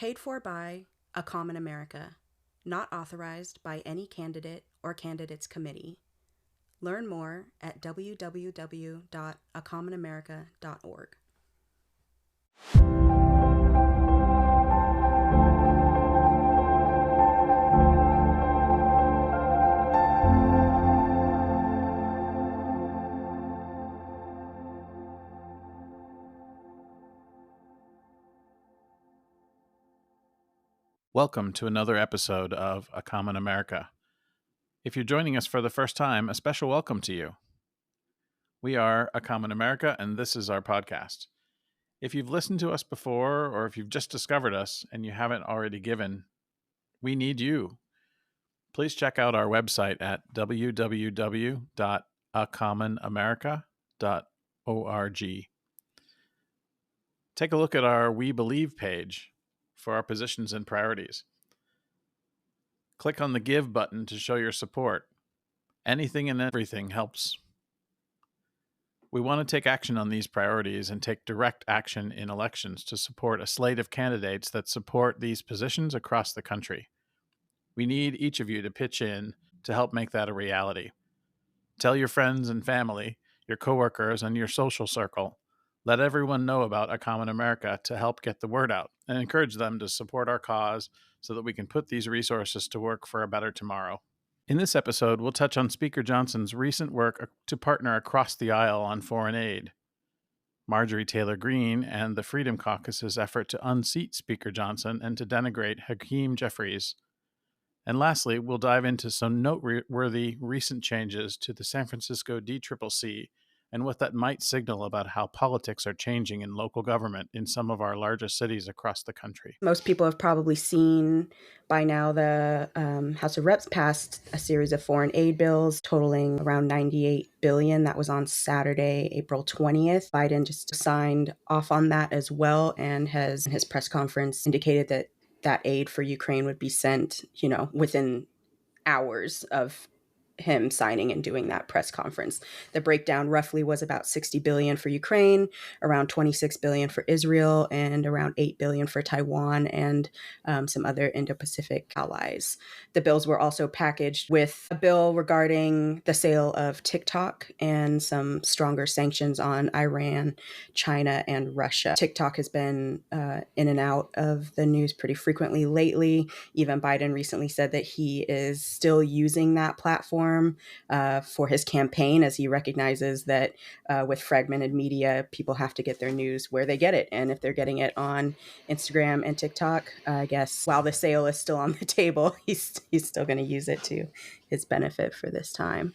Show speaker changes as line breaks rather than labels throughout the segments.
Paid for by A Common America. Not authorized by any candidate or candidates committee. Learn more at www.acommonamerica.org.
Welcome to another episode of A Common America. If you're joining us for the first time, a special welcome to you. We are A Common America, and this is our podcast. If you've listened to us before, or if you've just discovered us and you haven't already given, we need you. Please check out our website at www.acommonamerica.org. Take a look at our We Believe page for our positions and priorities. Click on the Give button to show your support. Anything and everything helps. We want to take action on these priorities and take direct action in elections to support a slate of candidates that support these positions across the country. We need each of you to pitch in to help make that a reality. Tell your friends and family, your coworkers, and your social circle. Let everyone know about A Common America to help get the word out and encourage them to support our cause so that we can put these resources to work for a better tomorrow. In this episode, we'll touch on Speaker Johnson's recent work to partner across the aisle on foreign aid, Marjorie Taylor Greene and the Freedom Caucus's effort to unseat Speaker Johnson and to denigrate Hakeem Jeffries. And lastly, we'll dive into some noteworthy recent changes to the San Francisco DCCC and what that might signal about how politics are changing in local government in some of our largest cities across the country.
Most people have probably seen by now the House of Reps passed a series of foreign aid bills totaling around $98 billion. That was on Saturday, April 20th. Biden just signed off on that as well and has, in his press conference, indicated that that aid for Ukraine would be sent, within hours of him signing and doing that press conference. The breakdown roughly was about $60 billion for Ukraine, around $26 billion for Israel, and around $8 billion for Taiwan and some other Indo-Pacific allies. The bills were also packaged with a bill regarding the sale of TikTok and some stronger sanctions on Iran, China, and Russia. TikTok has been in and out of the news pretty frequently lately. Even Biden recently said that he is still using that platform for his campaign, as he recognizes that with fragmented media, people have to get their news where they get it. And if they're getting it on Instagram and TikTok, I guess while the sale is still on the table, he's still going to use it to his benefit for this time.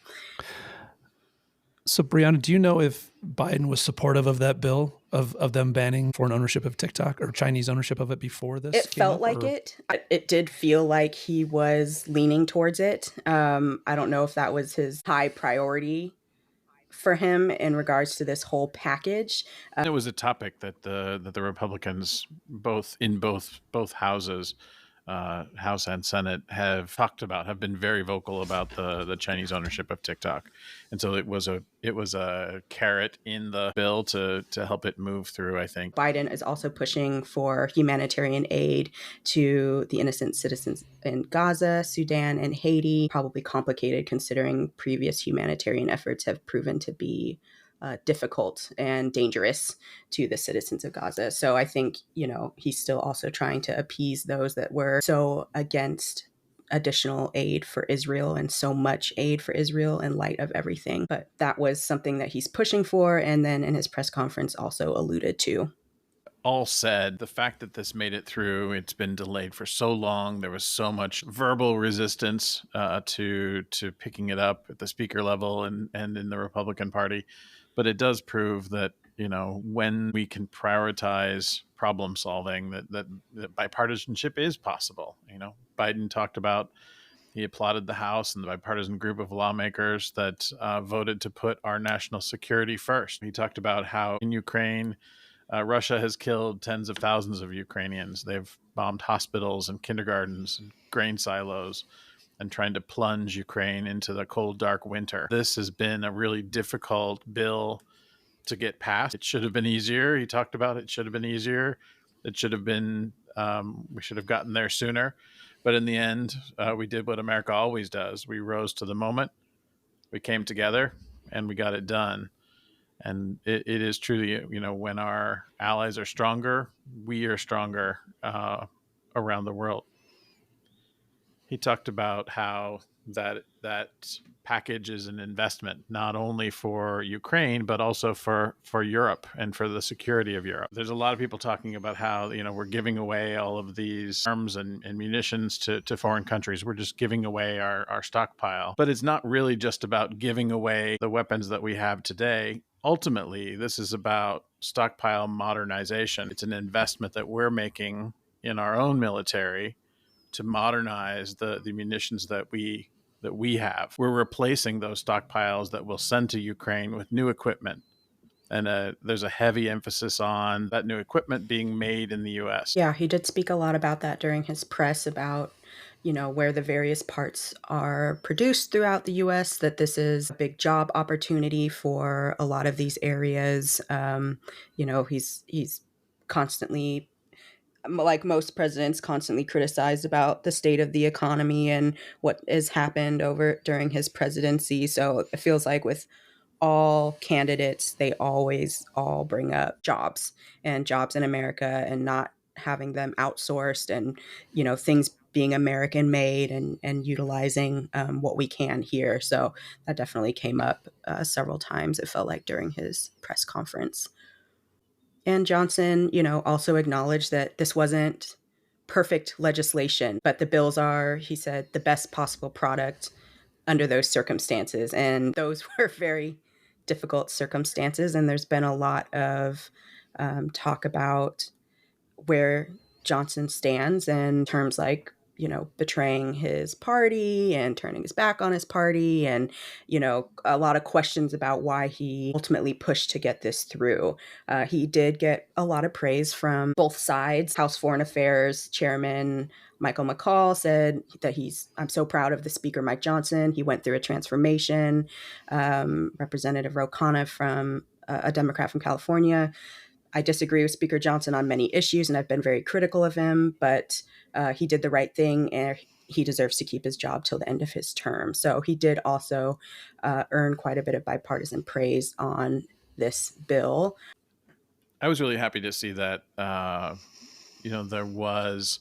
So, Brianna, do you know if Biden was supportive of that bill of them banning foreign ownership of TikTok or Chinese ownership of it before this?
It felt like it. It did feel like he was leaning towards it. I don't know if that was his high priority for him in regards to this whole package.
It was a topic that the Republicans, both houses, House and Senate, have been very vocal about the Chinese ownership of TikTok, and so it was a carrot in the bill to help it move through. I think
Biden is also pushing for humanitarian aid to the innocent citizens in Gaza, Sudan, and Haiti. Probably complicated considering previous humanitarian efforts have proven to be difficult and dangerous to the citizens of Gaza. So I think, he's still also trying to appease those that were so against additional aid for Israel and so much aid for Israel in light of everything. But that was something that he's pushing for, and then in his press conference also alluded to.
All said, the fact that this made it through, it's been delayed for so long. There was so much verbal resistance to picking it up at the speaker level and in the Republican Party. But it does prove that, when we can prioritize problem solving, that bipartisanship is possible. Biden talked about, he applauded the House and the bipartisan group of lawmakers that voted to put our national security first. He talked about how in Ukraine, Russia has killed tens of thousands of Ukrainians. They've bombed hospitals and kindergartens and grain silos and trying to plunge Ukraine into the cold, dark winter. This has been a really difficult bill to get passed. It should have been easier. He talked about it should have been easier. It should have been We should have gotten there sooner. But in the end, we did what America always does. We rose to the moment, we came together, and we got it done. And it is truly, when our allies are stronger, we are stronger around the world. He talked about how that package is an investment not only for Ukraine but also for Europe and for the security of Europe. There's a lot of people talking about how we're giving away all of these arms and munitions to foreign countries. We're just giving away our stockpile. But it's not really just about giving away the weapons that we have today. Ultimately, this is about stockpile modernization. It's an investment that we're making in our own military to modernize the munitions that we have. We're replacing those stockpiles that we'll send to Ukraine with new equipment. And there's a heavy emphasis on that new equipment being made in the U.S.
Yeah, he did speak a lot about that during his press about, where the various parts are produced throughout the U.S., that this is a big job opportunity for a lot of these areas. He's constantly, like most presidents, constantly criticized about the state of the economy and what has happened over during his presidency. So it feels like with all candidates, they always all bring up jobs and jobs in America and not having them outsourced and, things being American made and utilizing what we can here. So that definitely came up several times, it felt like, during his press conference. And Johnson, also acknowledged that this wasn't perfect legislation, but the bills are, he said, the best possible product under those circumstances. And those were very difficult circumstances. And there's been a lot of talk about where Johnson stands in terms like, betraying his party and turning his back on his party, and, a lot of questions about why he ultimately pushed to get this through. He did get a lot of praise from both sides. House Foreign Affairs Chairman Michael McCall said that I'm so proud of the Speaker, Mike Johnson. He went through a transformation. Representative Ro Khanna, from a Democrat from California, I disagree with Speaker Johnson on many issues, and I've been very critical of him, but he did the right thing, and he deserves to keep his job till the end of his term. So he did also earn quite a bit of bipartisan praise on this bill.
I was really happy to see that, there was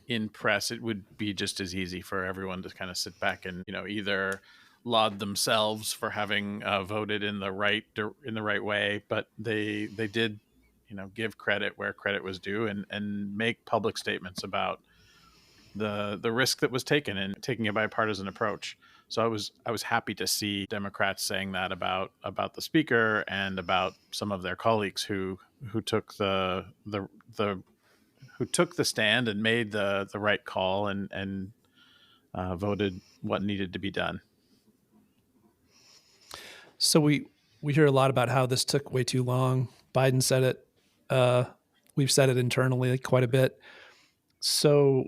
in press. It would be just as easy for everyone to kind of sit back and, either laud themselves for having voted in the right way, but they did, give credit where credit was due and make public statements about the risk that was taken in taking a bipartisan approach. So I was happy to see Democrats saying that about the speaker and about some of their colleagues who took the who took the stand and made the right call and voted what needed to be done.
So we hear a lot about how this took way too long. Biden said it. We've said it internally quite a bit. So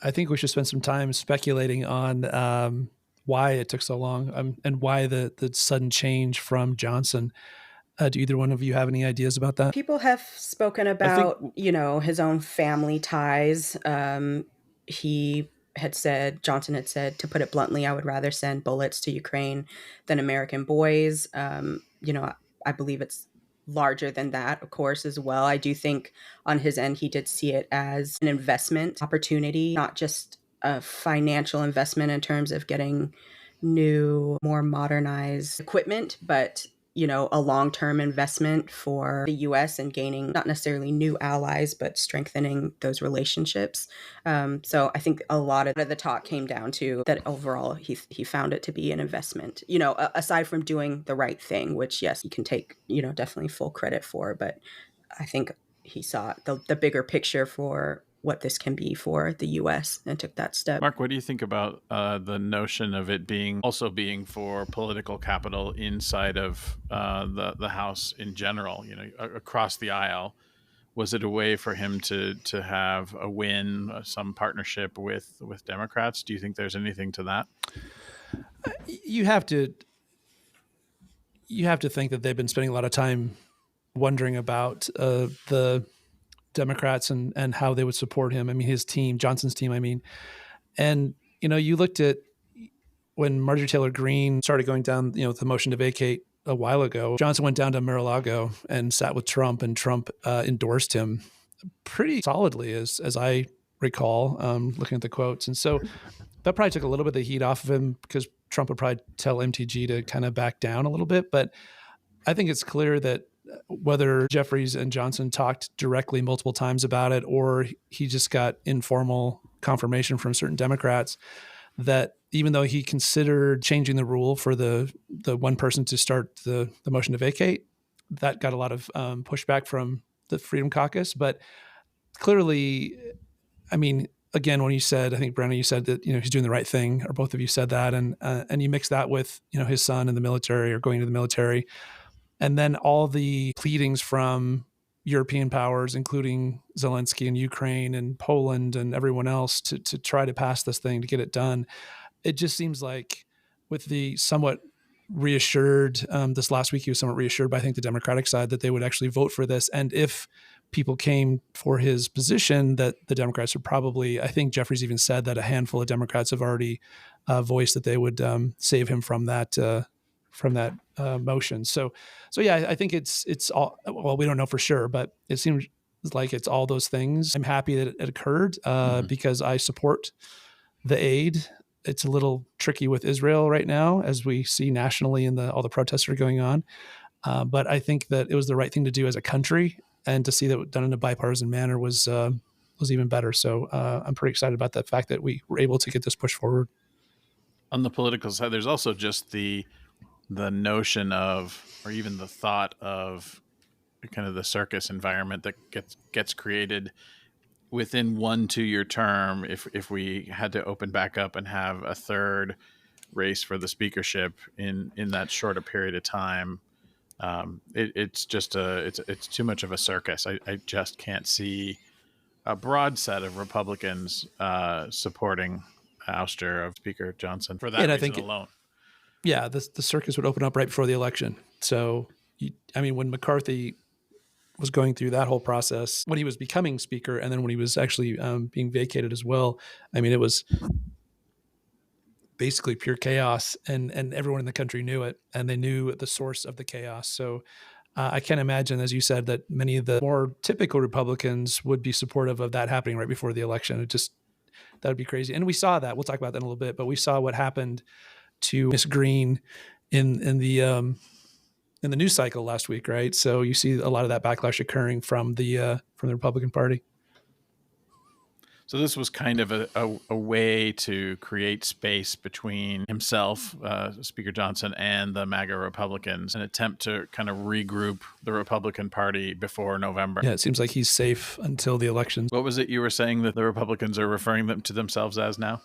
I think we should spend some time speculating on why it took so long, and why the sudden change from Johnson. Do either one of you have any ideas about that?
People have spoken about, his own family ties. Johnson had said, to put it bluntly, I would rather send bullets to Ukraine than American boys. I believe it's larger than that, of course, as well. I do think on his end, he did see it as an investment opportunity, not just a financial investment in terms of getting new, more modernized equipment, but a long-term investment for the U.S. and gaining not necessarily new allies, but strengthening those relationships. So I think a lot of the talk came down to that overall he found it to be an investment, aside from doing the right thing, which, yes, he can take, definitely full credit for. But I think he saw the bigger picture for what this can be for the U.S. and took that step.
Mark, what do you think about the notion of it being for political capital inside of the House in general, across the aisle? Was it a way for him to have a win, some partnership with Democrats? Do you think there's anything to that?
You have to think that they've been spending a lot of time wondering about the Democrats and how they would support him. I mean, his team, Johnson's team, I mean. And, you looked at when Marjorie Taylor Greene started going down, the motion to vacate a while ago, Johnson went down to Mar-a-Lago and sat with Trump, and Trump endorsed him pretty solidly, as I recall, looking at the quotes. And so that probably took a little bit of the heat off of him, because Trump would probably tell MTG to kind of back down a little bit. But I think it's clear that whether Jeffries and Johnson talked directly multiple times about it, or he just got informal confirmation from certain Democrats, that even though he considered changing the rule for the one person to start the motion to vacate, that got a lot of pushback from the Freedom Caucus. But clearly, I mean, again, when you said, I think Brandon, you said that he's doing the right thing, or both of you said that, and you mix that with his son in the military, or going to the military, and then all the pleadings from European powers, including Zelensky and Ukraine and Poland and everyone else, to try to pass this thing, to get it done. It just seems like, with the somewhat reassured, this last week he was somewhat reassured by, I think, the Democratic side, that they would actually vote for this. And if people came for his position, that the Democrats would probably, I think Jeffries even said that a handful of Democrats have already voiced that they would save him from that motion. So yeah, I think it's all, well, we don't know for sure, but it seems like it's all those things. I'm happy that it occurred because I support the aid. It's a little tricky with Israel right now, as we see nationally in all the protests that are going on. But I think that it was the right thing to do as a country, and to see that done in a bipartisan manner was even better. So I'm pretty excited about the fact that we were able to get this push forward.
On the political side, there's also just the notion of, or even the thought of, kind of the circus environment that gets created within 1 2-year term. If we had to open back up and have a third race for the speakership in that shorter period of time, it's just it's too much of a circus. I just can't see a broad set of Republicans supporting ouster of Speaker Johnson for that reason alone.
Yeah, the circus would open up right before the election. So, when McCarthy was going through that whole process, when he was becoming speaker, and then when he was actually being vacated as well, it was basically pure chaos, and everyone in the country knew it, and they knew the source of the chaos. So I can't imagine, as you said, that many of the more typical Republicans would be supportive of that happening right before the election. That would be crazy. And we saw that. We'll talk about that in a little bit, but we saw what happened to Miss Greene in the news cycle last week, right? So you see a lot of that backlash occurring from the Republican Party.
So this was kind of a way to create space between himself, Speaker Johnson, and the MAGA Republicans, an attempt to kind of regroup the Republican Party before November.
Yeah, it seems like he's safe until the elections.
What was it you were saying that the Republicans are referring them to themselves as now?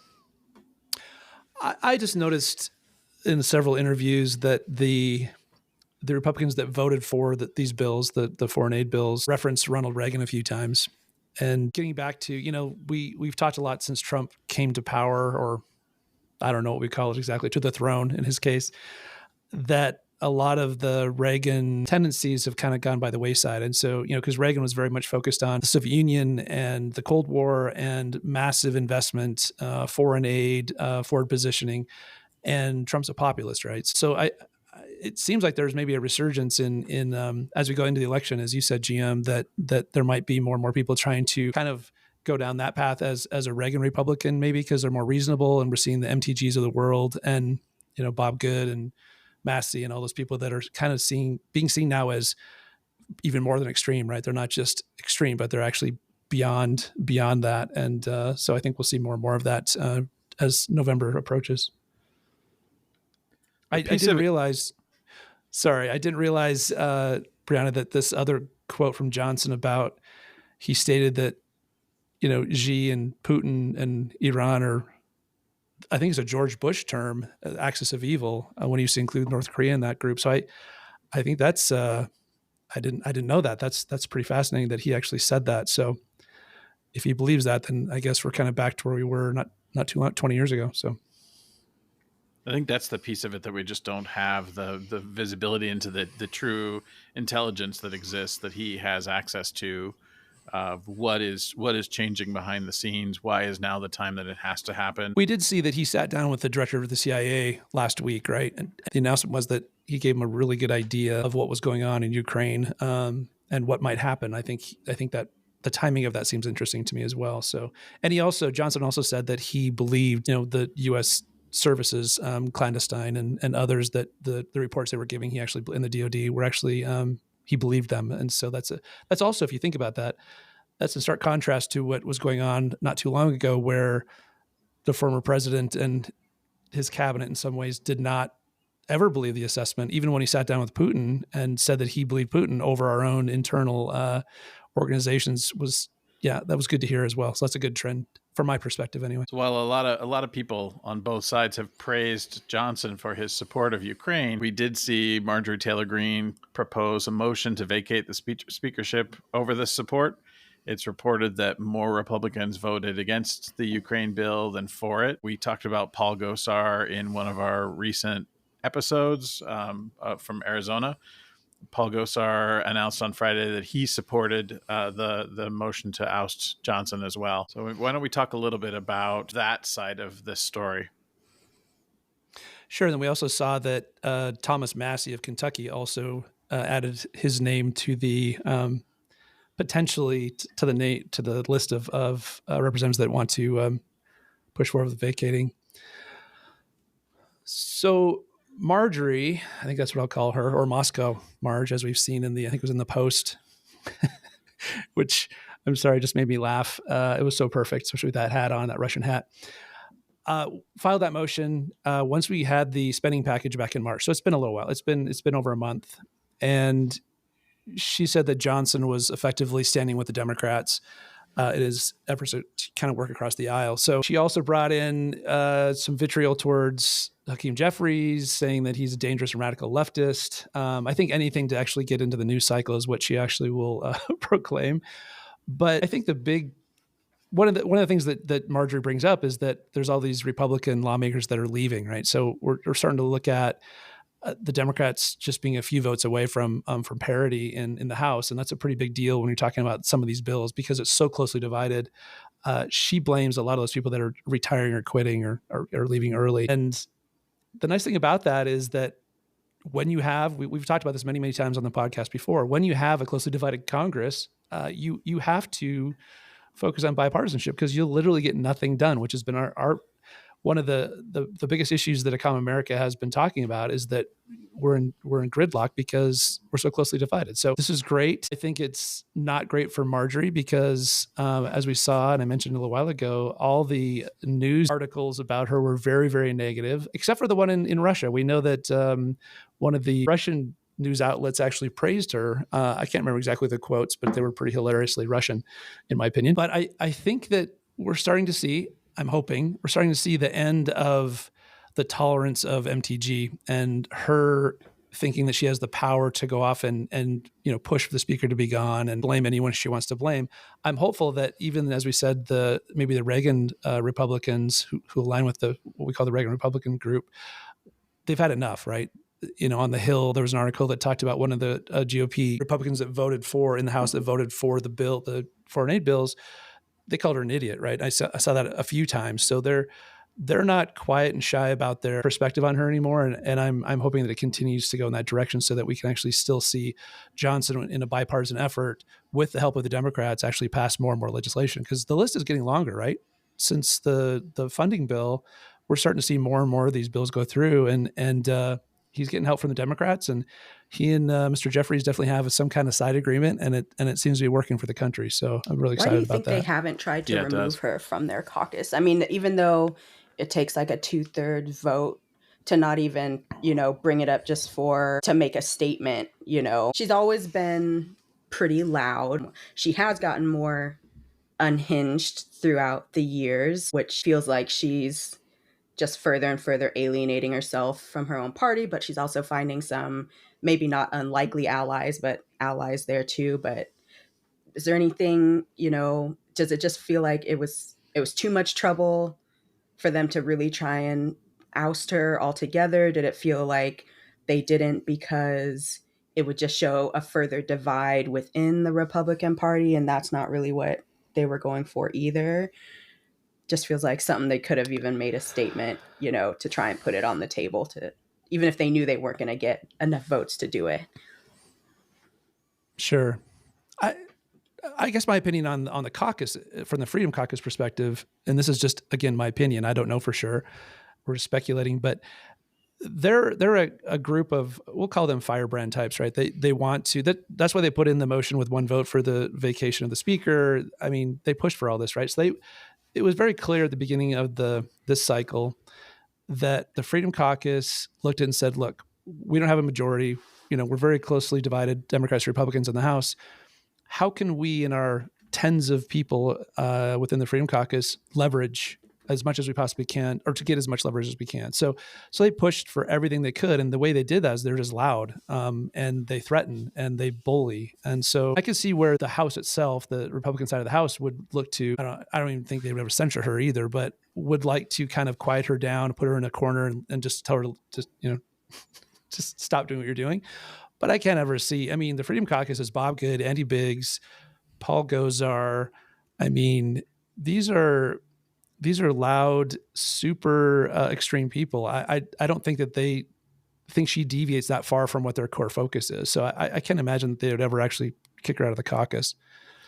I just noticed in several interviews that the Republicans that voted for these bills, the foreign aid bills, referenced Ronald Reagan a few times. And getting back to, we've talked a lot since Trump came to power, or I don't know what we call it exactly, to the throne in his case, that a lot of the Reagan tendencies have kind of gone by the wayside. And so, because Reagan was very much focused on the Soviet Union and the Cold War and massive investment, foreign aid, forward positioning, and Trump's a populist, right? So it seems like there's maybe a resurgence in as we go into the election, as you said, GM, that there might be more and more people trying to kind of go down that path as a Reagan Republican, maybe because they're more reasonable, and we're seeing the MTGs of the world, and Bob Good and Massey and all those people that are kind of being seen now as even more than extreme, right? They're not just extreme, but they're actually beyond that. And so I think we'll see more and more of that as November approaches. I didn't realize, Brianna, that this other quote from Johnson about, he stated that, Xi and Putin and Iran are, I think it's a George Bush term, axis of evil, when he used to include North Korea in that group. So I think that's, I didn't know that. That's pretty fascinating that he actually said that. So if he believes that, then I guess we're kind of back to where we were not too long, 20 years ago. So
I think that's the piece of it that we just don't have the visibility into the true intelligence that exists, that he has access to, of what is changing behind the scenes. Why is now the time that it has to happen?
We did see that he sat down with the director of the CIA last week, right? And the announcement was that he gave him a really good idea of what was going on in Ukraine and what might happen. I think that the timing of that seems interesting to me as well. So, and Johnson also said that he believed, the U.S. services, clandestine and others, that the reports they were giving, he actually in the DoD were actually he believed them, and so that's also, if you think about that, that's in stark contrast to what was going on not too long ago, where the former president and his cabinet in some ways did not ever believe the assessment, even when he sat down with Putin and said that he believed Putin over our own internal organizations. That was good to hear as well. So that's a good trend from my perspective anyway.
So while a lot of people on both sides have praised Johnson for his support of Ukraine, we did see Marjorie Taylor Greene propose a motion to vacate the speakership over this support. It's reported that more Republicans voted against the Ukraine bill than for it. We talked about Paul Gosar in one of our recent episodes from Arizona. Paul Gosar announced on Friday that he supported the motion to oust Johnson as well. So why don't we talk a little bit about that side of this story?
Sure. And then we also saw that Thomas Massie of Kentucky also added his name to the potentially to the list of representatives that want to push forward with vacating. So Marjorie, I think that's what I'll call her, or Moscow Marge, as we've seen I think it was in the Post, which I'm sorry, just made me laugh. It was so perfect, especially with that hat on, that Russian hat. Filed that motion once we had the spending package back in March. So it's been a little while. It's been over a month. And she said that Johnson was effectively standing with the Democrats in his efforts to kind of work across the aisle. So she also brought in some vitriol towards Hakeem Jeffries, saying that he's a dangerous and radical leftist. I think anything to actually get into the news cycle is what she actually will proclaim. But I think one of the things that Marjorie brings up is that there's all these Republican lawmakers that are leaving, right? So we're starting to look at the Democrats just being a few votes away from parity in the House, and that's a pretty big deal when you're talking about some of these bills because it's so closely divided. She blames a lot of those people that are retiring or quitting or leaving early. And the nice thing about that is that when you have, we've talked about this many, many times on the podcast before, when you have a closely divided Congress, you have to focus on bipartisanship because you'll literally get nothing done, which has been our one of the biggest issues that A Common America has been talking about is that we're in gridlock because we're so closely divided. So this is great. I think it's not great for Marjorie because as we saw, and I mentioned a little while ago, all the news articles about her were very, very negative, except for the one in Russia. We know that one of the Russian news outlets actually praised her. I can't remember exactly the quotes, but they were pretty hilariously Russian, in my opinion. But I think that we're starting to see, I'm hoping, we're starting to see the end of the tolerance of MTG and her thinking that she has the power to go off and push for the speaker to be gone and blame anyone she wants to blame. I'm hopeful that even, as we said, maybe the Reagan Republicans who align with what we call the Reagan Republican group, they've had enough, right? On the Hill, there was an article that talked about one of the GOP Republicans that voted for in the House that voted for the bill, the foreign aid bills. They called her an idiot, right? I saw that a few times. So they're not quiet and shy about their perspective on her anymore. And I'm hoping that it continues to go in that direction so that we can actually still see Johnson in a bipartisan effort with the help of the Democrats actually pass more and more legislation because the list is getting longer, right? Since the funding bill, we're starting to see more and more of these bills go through and he's getting help from the Democrats, and he and Mr. Jeffries definitely have some kind of side agreement, and it seems to be working for the country. So I'm really excited about that.
Why do you think they haven't tried to remove her from their caucus? I mean, even though it takes like a 2/3 vote to not even, bring it up just to make a statement, she's always been pretty loud. She has gotten more unhinged throughout the years, which feels like she's just further and further alienating herself from her own party, but she's also finding some maybe not unlikely allies, but allies there too. But is there anything, does it just feel like it was too much trouble for them to really try and oust her altogether? Did it feel like they didn't because it would just show a further divide within the Republican Party, and that's not really what they were going for either. Just feels like something they could have even made a statement, to try and put it on the table, to even if they knew they weren't going to get enough votes to do it.
Sure. I guess my opinion on the caucus, from the Freedom Caucus perspective, and this is just, again, my opinion, I don't know for sure, we're just speculating, but they're a group of, we'll call them firebrand types, right? They want to, that's why they put in the motion with one vote for the vacation of the speaker. I mean, they pushed for all this, right? So it was very clear at the beginning of this cycle that the Freedom Caucus looked at and said, look, we don't have a majority. We're very closely divided, Democrats, Republicans in the House. How can we, in our tens of people within the Freedom Caucus, leverage as much as we possibly can, or to get as much leverage as we can? So they pushed for everything they could, and the way they did that is they're just loud, and they threaten and they bully. And so I can see where the House itself, the Republican side of the House, would look to. I don't even think they would ever censure her either, but would like to kind of quiet her down, put her in a corner, and just tell her to just stop doing what you're doing. But I can't ever see. I mean, the Freedom Caucus is Bob Good, Andy Biggs, Paul Gosar. I mean, these are loud, super extreme people. I don't think that they think she deviates that far from what their core focus is. So I can't imagine that they would ever actually kick her out of the caucus.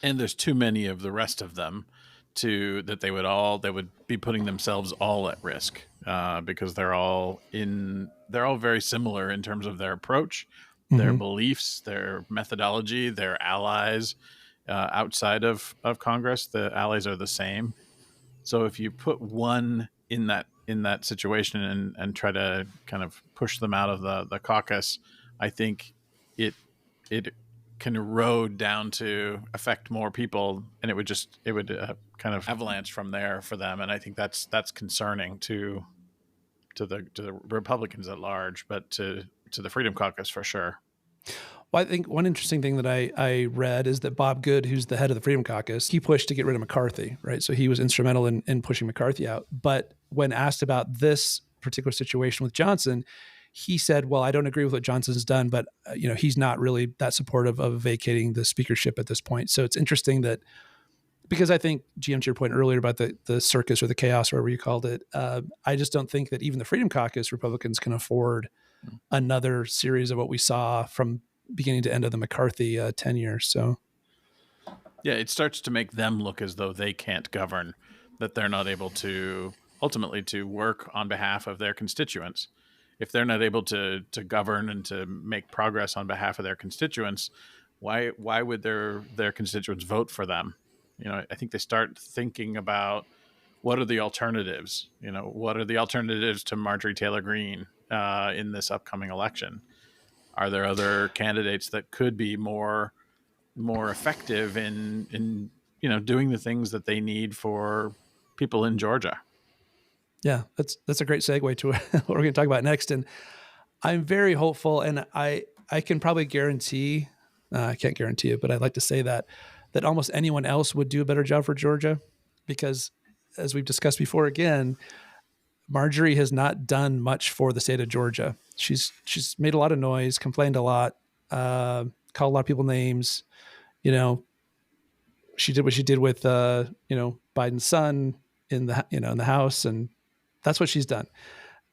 And there's too many of the rest of them that they would be putting themselves all at risk because they're all very similar in terms of their approach, their beliefs, their methodology, their allies outside of Congress. The allies are the same. So if you put one in that situation and try to kind of push them out of the caucus, I think it can erode down to affect more people, and it would kind of avalanche from there for them. And I think that's concerning to the Republicans at large, but to the Freedom Caucus for sure.
Well, I think one interesting thing that I read is that Bob Good, who's the head of the Freedom Caucus, he pushed to get rid of McCarthy, right? So he was instrumental in pushing McCarthy out. But when asked about this particular situation with Johnson, he said, well, I don't agree with what Johnson's done, but he's not really that supportive of vacating the speakership at this point. So it's interesting that, because I think, GM, to your point earlier about the circus or the chaos, or whatever you called it, I just don't think that even the Freedom Caucus Republicans can afford another series of what we saw from beginning to end of the McCarthy tenure. So,
yeah, it starts to make them look as though they can't govern, that they're not able to ultimately to work on behalf of their constituents. If they're not able to govern and to make progress on behalf of their constituents, why would their constituents vote for them? I think they start thinking about what are the alternatives. What are the alternatives to Marjorie Taylor Greene in this upcoming election? Are there other candidates that could be more effective in doing the things that they need for people in Georgia?
Yeah, that's a great segue to what we're going to talk about next. And I'm very hopeful, and I can probably guarantee, I can't guarantee it, but I'd like to say that almost anyone else would do a better job for Georgia, because as we've discussed before, again, Marjorie has not done much for the state of Georgia. She's made a lot of noise, complained a lot, called a lot of people names. She did what she did with Biden's son in the House, and that's what she's done.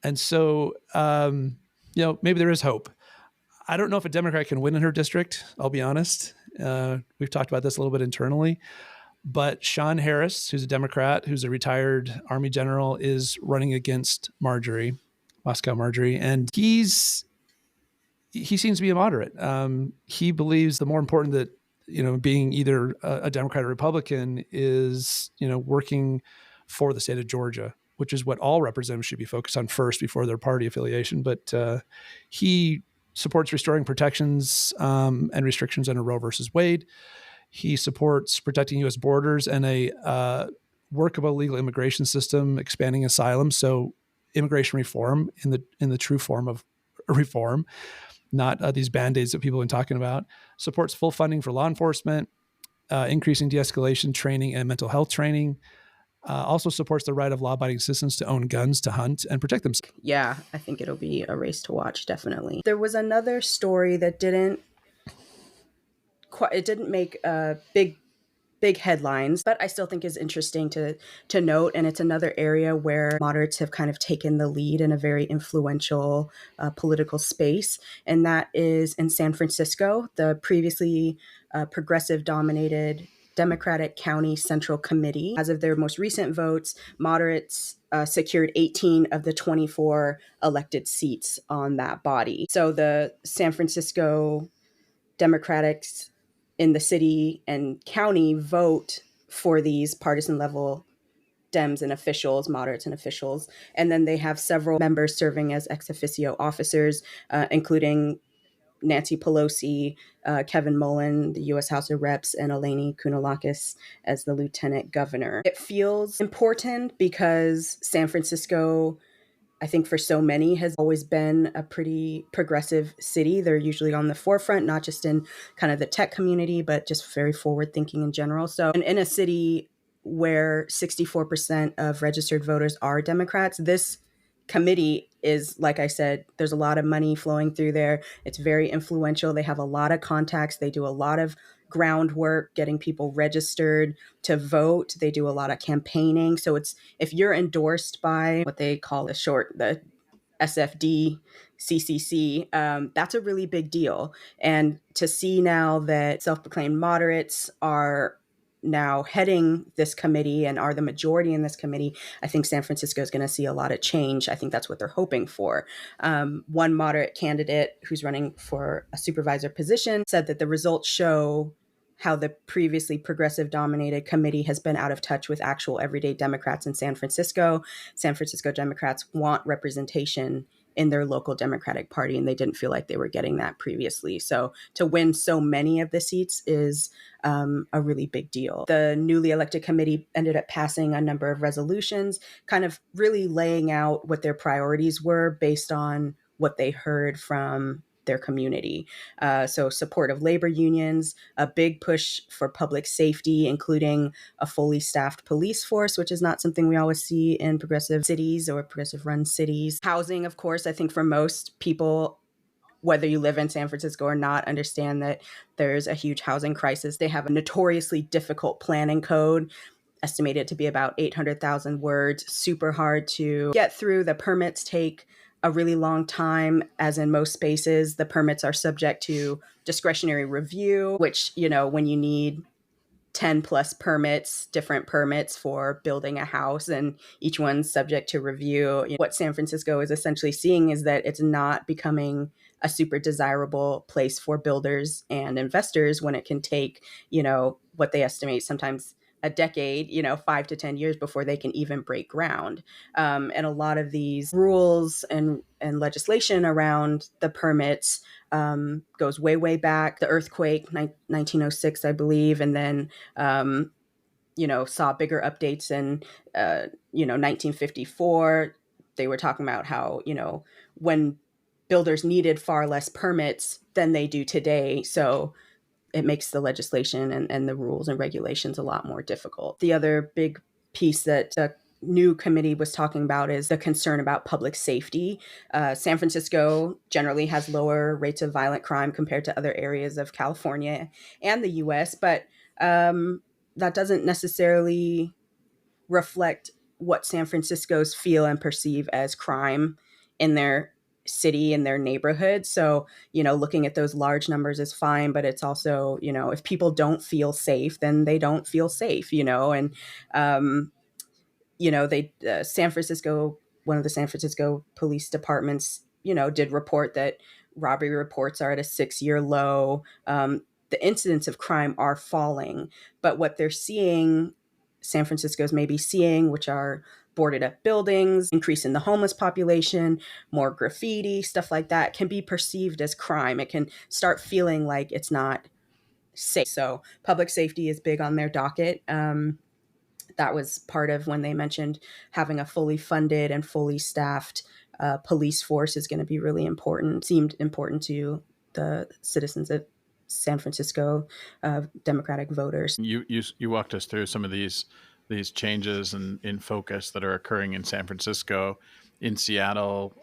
And so maybe there is hope. I don't know if a Democrat can win in her district, I'll be honest. We've talked about this a little bit internally, but Sean Harris, who's a Democrat, who's a retired Army general, is running against Moscow Marjorie, and he seems to be a moderate. He believes the more important that, being either a Democrat or Republican is, working for the state of Georgia, which is what all representatives should be focused on first before their party affiliation. But he supports restoring protections and restrictions under Roe versus Wade. He supports protecting U.S. borders and a workable legal immigration system, expanding asylum. So immigration reform in the true form of reform, not these Band-Aids that people have been talking about. Supports full funding for law enforcement, increasing de-escalation training and mental health training. Also supports the right of law-abiding citizens to own guns, to hunt, and protect themselves.
Yeah, I think it'll be a race to watch, definitely. There was another story that didn't make a big headlines, but I still think is interesting to note. And it's another area where moderates have kind of taken the lead in a very influential political space. And that is in San Francisco, the previously progressive dominated Democratic County Central Committee. As of their most recent votes, moderates secured 18 of the 24 elected seats on that body. So the San Francisco Democrats in the city and county vote for these partisan level Dems and officials, moderates and officials. And then they have several members serving as ex officio officers, including Nancy Pelosi, Kevin Mullen, the U.S. House of Reps, and Eleni Kounalakis as the lieutenant governor. It feels important because San Francisco, I think for so many, has always been a pretty progressive city. They're usually on the forefront, not just in kind of the tech community, but just very forward thinking in general. So in a city where 64% of registered voters are Democrats, this committee is, like I said, there's a lot of money flowing through there. It's very influential. They have a lot of contacts. They do a lot of groundwork getting people registered to vote. They do a lot of campaigning. So it's, if you're endorsed by what they call the SFD, CCC, that's a really big deal. And to see now that self-proclaimed moderates are now heading this committee and are the majority in this committee, I think San Francisco is going to see a lot of change. I think that's what they're hoping for. One moderate candidate who's running for a supervisor position said that the results show how the previously progressive dominated committee has been out of touch with actual everyday Democrats in San Francisco. San Francisco Democrats want representation in their local Democratic Party, and they didn't feel like they were getting that previously. So to win so many of the seats is a really big deal. The newly elected committee ended up passing a number of resolutions, kind of really laying out what their priorities were based on what they heard from their community. So support of labor unions, a big push for public safety, including a fully staffed police force, which is not something we always see in progressive cities or progressive run cities. Housing, of course, I think for most people, whether you live in San Francisco or not, understand that there's a huge housing crisis. They have a notoriously difficult planning code, estimated to be about 800,000 words, super hard to get through. The permits take a really long time, as in most spaces. The permits are subject to discretionary review, which, when you need 10 plus permits, different permits for building a house, and each one's subject to review. What San Francisco is essentially seeing is that it's not becoming a super desirable place for builders and investors when it can take, what they estimate sometimes a decade, 5 to 10 years before they can even break ground. And a lot of these rules and legislation around the permits goes way, way back. The earthquake, 1906, I believe, and then, saw bigger updates in, 1954. They were talking about how, when builders needed far less permits than they do today. So it makes the legislation and the rules and regulations a lot more difficult. The other big piece that the new committee was talking about is the concern about public safety. San Francisco generally has lower rates of violent crime compared to other areas of California and the US, but that doesn't necessarily reflect what San Francisco's feel and perceive as crime in their city and their neighborhood. So, looking at those large numbers is fine, but it's also, if people don't feel safe, then they don't feel safe, and, San Francisco, one of the San Francisco police departments, did report that robbery reports are at a 6-year low. The incidents of crime are falling, but what they're seeing, San Francisco's maybe seeing, which are boarded up buildings, increase in the homeless population, more graffiti, stuff like that, can be perceived as crime. It can start feeling like it's not safe. So public safety is big on their docket. That was part of when they mentioned having a fully funded and fully staffed police force is going to be really important. Seemed important to the citizens of San Francisco, Democratic voters.
You walked us through some of these these changes in focus that are occurring in San Francisco, in Seattle.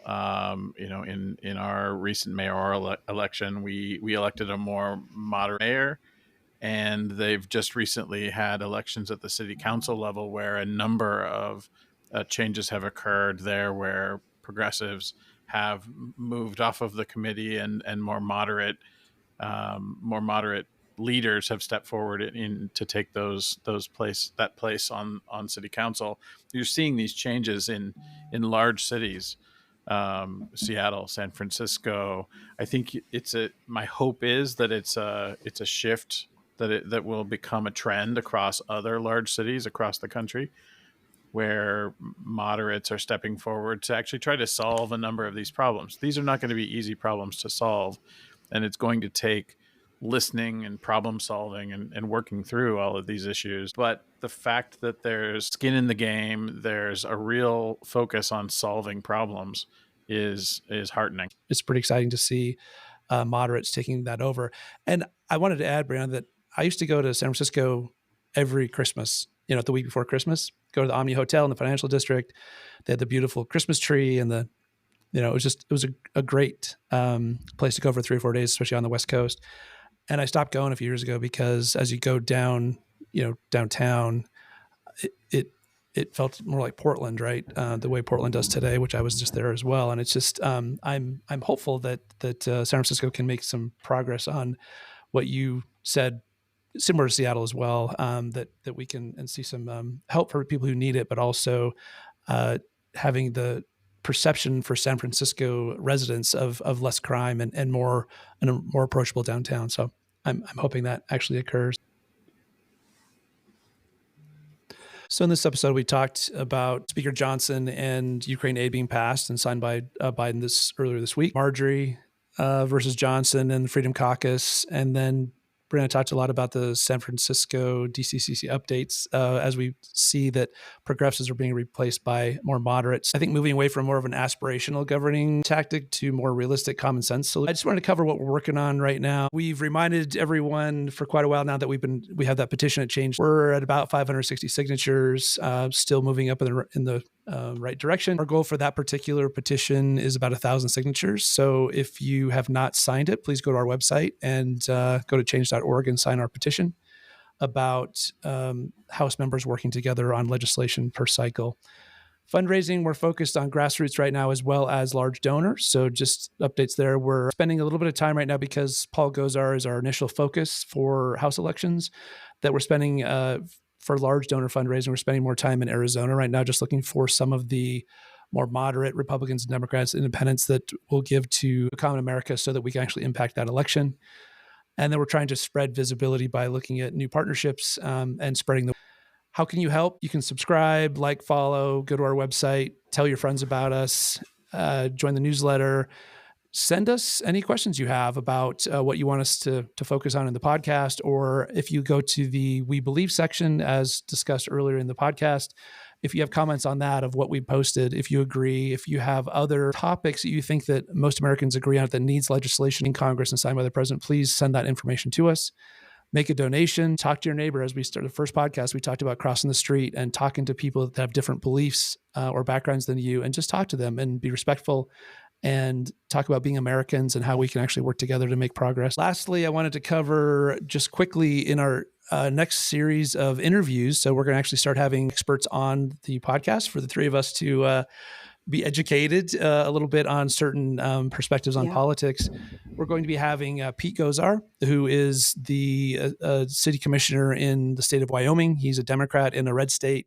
In our recent mayoral election, we elected a more moderate mayor, and they've just recently had elections at the city council level where a number of changes have occurred there, where progressives have moved off of the committee, and more moderate leaders have stepped forward to take that place on city council. You're seeing these changes in large cities, Seattle, San Francisco. I think my hope is that it's a shift that will become a trend across other large cities across the country, where moderates are stepping forward to actually try to solve a number of these problems. These are not going to be easy problems to solve, and it's going to take listening and problem solving and working through all of these issues. But the fact that there's skin in the game, there's a real focus on solving problems is heartening.
It's pretty exciting to see moderates taking that over. And I wanted to add, Brianna, that I used to go to San Francisco every Christmas, the week before Christmas, go to the Omni Hotel in the financial district. They had the beautiful Christmas tree and it was a great place to go for 3 or 4 days, especially on the West Coast. And I stopped going a few years ago because as you go down, downtown, it felt more like Portland, right? The way Portland does today, which I was just there as well. And it's just, I'm hopeful that San Francisco can make some progress on what you said, similar to Seattle as well, that we can see some help for people who need it, but also having the perception for San Francisco residents of less crime and a more approachable downtown. So I'm hoping that actually occurs. So in this episode, we talked about Speaker Johnson and Ukraine aid being passed and signed by Biden earlier this week. Marjorie versus Johnson and the Freedom Caucus, and then Brianna talked a lot about the San Francisco DCCC updates as we see that progressives are being replaced by more moderates. I think moving away from more of an aspirational governing tactic to more realistic common sense. So I just wanted to cover what we're working on right now. We've reminded everyone for quite a while now that we have that petition at Change. We're at about 560 signatures, still moving up in the right direction. Our goal for that particular petition is about 1,000 signatures. So if you have not signed it, please go to our website and go to change.org and sign our petition about House members working together on legislation per cycle. Fundraising, we're focused on grassroots right now as well as large donors. So just updates there. We're spending a little bit of time right now because Paul Gosar is our initial focus for House elections, that we're spending for large donor fundraising. We're spending more time in Arizona right now, just looking for some of the more moderate Republicans and Democrats, independents that will give to Common America so that we can actually impact that election. And then we're trying to spread visibility by looking at new partnerships and spreading the. How can you help? You can subscribe, like, follow, go to our website, tell your friends about us, join the newsletter. Send us any questions you have about what you want us to focus on in the podcast, or if you go to the We Believe section, as discussed earlier in the podcast, if you have comments on that of what we posted, if you agree, if you have other topics that you think that most Americans agree on that needs legislation in Congress and signed by the president, please send that information to us. Make a donation, talk to your neighbor. As we started the first podcast, we talked about crossing the street and talking to people that have different beliefs or backgrounds than you, and just talk to them and be respectful and talk about being Americans and how we can actually work together to make progress. Lastly, I wanted to cover just quickly in our next series of interviews. So we're going to actually start having experts on the podcast for the three of us to be educated a little bit on certain perspectives on politics. We're going to be having Pete Gosar, who is the city commissioner in the state of Wyoming. He's a Democrat in a red state.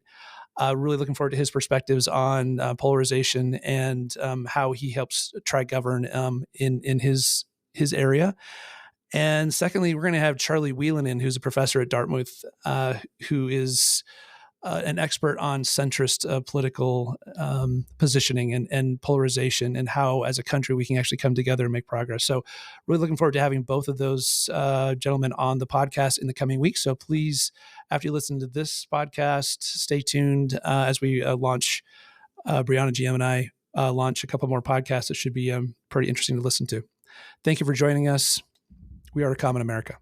Really looking forward to his perspectives on polarization and how he helps try govern in his area. And secondly, we're going to have Charlie Whelan in, who's a professor at Dartmouth, who is an expert on centrist political positioning and polarization, and how as a country we can actually come together and make progress. So really looking forward to having both of those gentlemen on the podcast in the coming weeks. So please, after you listen to this podcast, stay tuned as we launch, Brianna, GM, and I launch a couple more podcasts that should be pretty interesting to listen to. Thank you for joining us. We are a Common America.